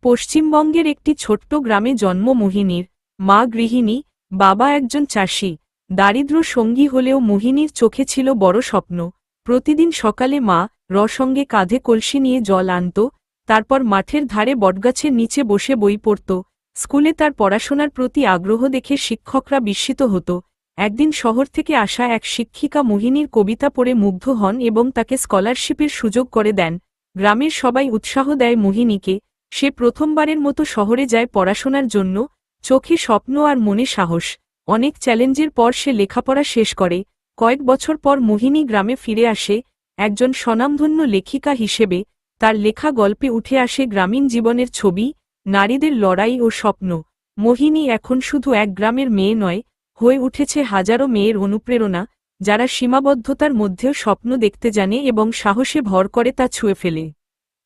পশ্চিমবঙ্গের একটি ছোট্ট গ্রামে জন্ম মোহিনীর। মা গৃহিণী, বাবা একজন চাষি। দারিদ্র সঙ্গী হলেও মোহিনীর চোখে ছিল বড় স্বপ্ন। প্রতিদিন সকালে মা সঙ্গে কাঁধে কলসি নিয়ে জল আনত, তারপর মাঠের ধারে বটগাছের নিচে বসে বই পড়ত। স্কুলে তার পড়াশোনার প্রতি আগ্রহ দেখে শিক্ষকরা বিস্মিত হতো। একদিন শহর থেকে আসা এক শিক্ষিকা মোহিনীর কবিতা পড়ে মুগ্ধ হন এবং তাকে স্কলারশিপের সুযোগ করে দেন। গ্রামের সবাই উৎসাহ দেয় মোহিনীকে। সে প্রথমবারের মতো শহরে যায় পড়াশোনার জন্য, চোখে স্বপ্ন আর মনে সাহস। অনেক চ্যালেঞ্জের পর সে লেখাপড়া শেষ করে। কয়েক বছর পর মোহিনী গ্রামে ফিরে আসে একজন স্বনামধন্য লেখিকা হিসেবে। তার লেখা গল্পে উঠে আসে গ্রামীণ জীবনের ছবি, নারীদের লড়াই ও স্বপ্ন। মোহিনী এখন শুধু এক গ্রামের মেয়ে নয়, হয়ে উঠেছে হাজারো মেয়ের অনুপ্রেরণা, যারা সীমাবদ্ধতার মধ্যেও স্বপ্ন দেখতে জানে এবং সাহসে ভর করে তা ছুঁয়ে ফেলে।